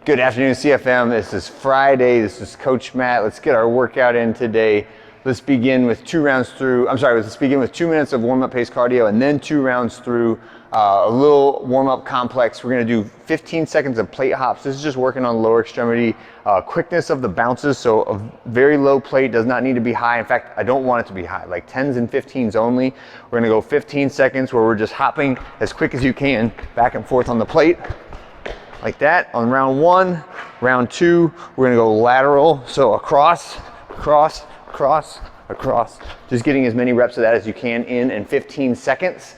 Good afternoon, CFM. This is Friday. This is Coach Matt. Let's get our workout in today. Let's begin with let's begin with 2 minutes of warm-up pace cardio and then 2 rounds through a little warm-up complex. We're gonna do 15 seconds of plate hops. This is just working on lower extremity quickness of the bounces. So a very low plate does not need to be high. In fact, I don't want it to be high, like 10s and 15s only. We're gonna go 15 seconds where we're just hopping as quick as you can back and forth on the plate. Like that on round 1. Round 2, we're gonna go lateral. So across, across, across, across. Just getting as many reps of that as you can in 15 seconds.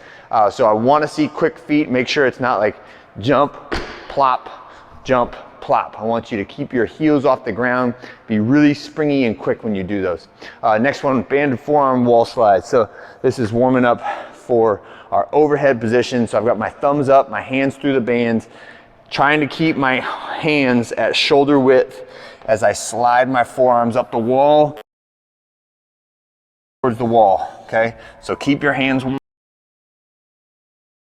So I wanna see quick feet. Make sure it's not like jump, plop, jump, plop. I want you to keep your heels off the ground. Be really springy and quick when you do those. Next one, banded forearm wall slide. So this is warming up for our overhead position. So I've got my thumbs up, my hands through the bands, trying to keep my hands at shoulder width as I slide my forearms up the wall towards the wall, okay? So keep your hands,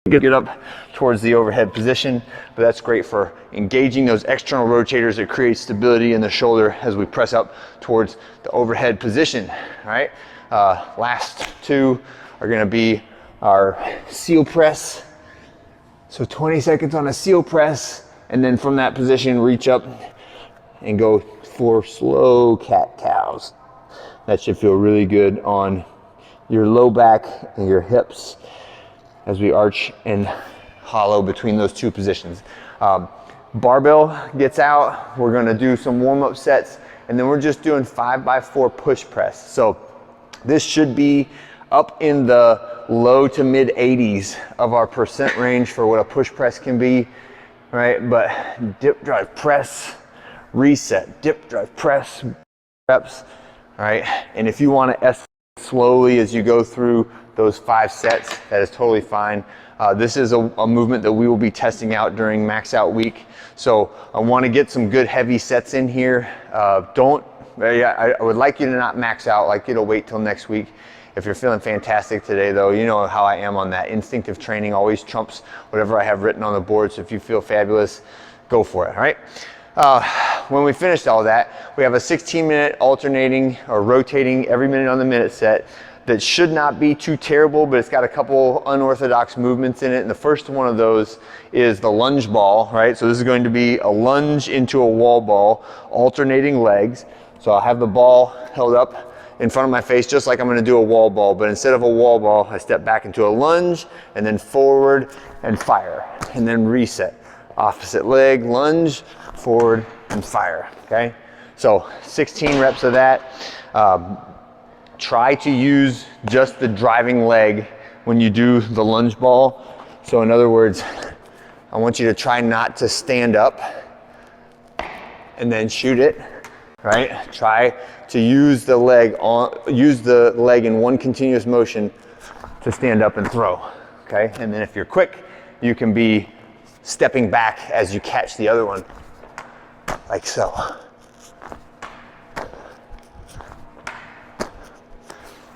get up towards the overhead position, but that's great for engaging those external rotators that create stability in the shoulder as we press up towards the overhead position, all right? Last 2 are gonna be our seal press. So 20 seconds on a seal press, and then from that position, reach up and go for slow cat-cows. That should feel really good on your low back and your hips as we arch and hollow between those 2 positions. Barbell gets out, we're gonna do some warm-up sets, and then we're just doing 5x4 push press. So this should be up in the low to mid 80s of our percent range for what a push press can be, right? But dip, drive, press, reset, dip, drive, press, reps, all right? And if you want to escalate slowly as you go through those 5 sets, that is totally fine. This is a movement that we will be testing out during max out week. So I want to get some good heavy sets in here. I would like you to not max out, like you to wait till next week. If you're feeling fantastic today though, you know how I am on that. Instinctive training always trumps whatever I have written on the board. So if you feel fabulous, go for it, all right? When we finished all that, we have a 16-minute alternating or rotating every minute on the minute set that should not be too terrible, but it's got a couple unorthodox movements in it. And the first one of those is the lunge ball, right? So this is going to be a lunge into a wall ball, alternating legs. So I'll have the ball held up in front of my face, just like I'm gonna do a wall ball, but instead of a wall ball, I step back into a lunge and then forward and fire, and then reset. Opposite leg, lunge, forward and fire, okay? So 16 reps of that. Try to use just the driving leg when you do the lunge ball. So in other words, I want you to try not to stand up and then shoot it, right? Try to use the leg in one continuous motion to stand up and throw, okay? And then if you're quick, you can be stepping back as you catch the other one, like so. All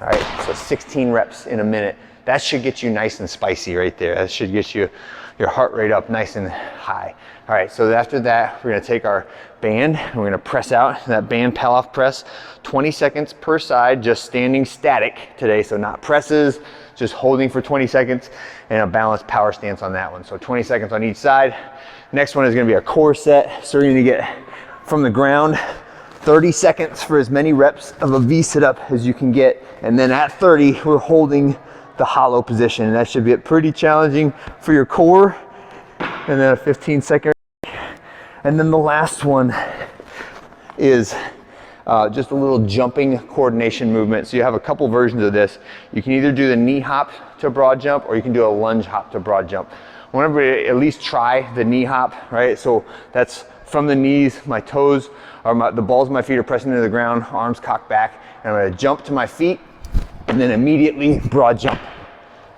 right, so 16 reps in a minute. That should get you nice and spicy right there. That should get you your heart rate up nice and high. All right, so after that, we're gonna take our band and we're gonna press out that band Pallof press, 20 seconds per side, just standing static today. So not presses, just holding for 20 seconds and a balanced power stance on that one. So 20 seconds on each side. Next one is gonna be a core set. So we're gonna get from the ground, 30 seconds for as many reps of a V sit-up as you can get. And then at 30, we're holding the hollow position. And that should be pretty challenging for your core. And then a 15-second. And then the last one is just a little jumping coordination movement. So you have a couple versions of this. You can either do the knee hop to broad jump or you can do a lunge hop to broad jump. I want everybody to at least try the knee hop, right? So that's from the knees, my toes, or the balls of my feet are pressing into the ground, arms cocked back, and I'm gonna jump to my feet and then immediately broad jump.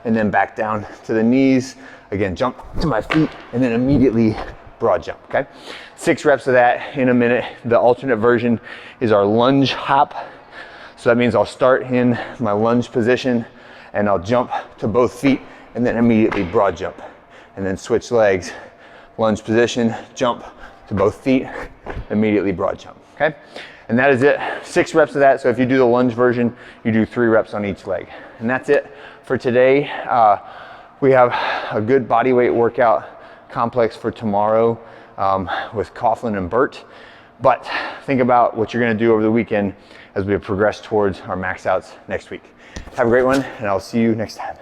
And then back down to the knees, again, jump to my feet and then immediately broad jump, okay? 6 reps of that in a minute. The alternate version is our lunge hop. So that means I'll start in my lunge position and I'll jump to both feet and then immediately broad jump. And then switch legs, lunge position, jump, to both feet, immediately broad jump, okay? And that is it, 6 reps of that. So if you do the lunge version, you do 3 reps on each leg. And that's it for today. We have a good body weight workout complex for tomorrow with Coughlin and Burt. But think about what you're gonna do over the weekend as we progress towards our max outs next week. Have a great one, and I'll see you next time.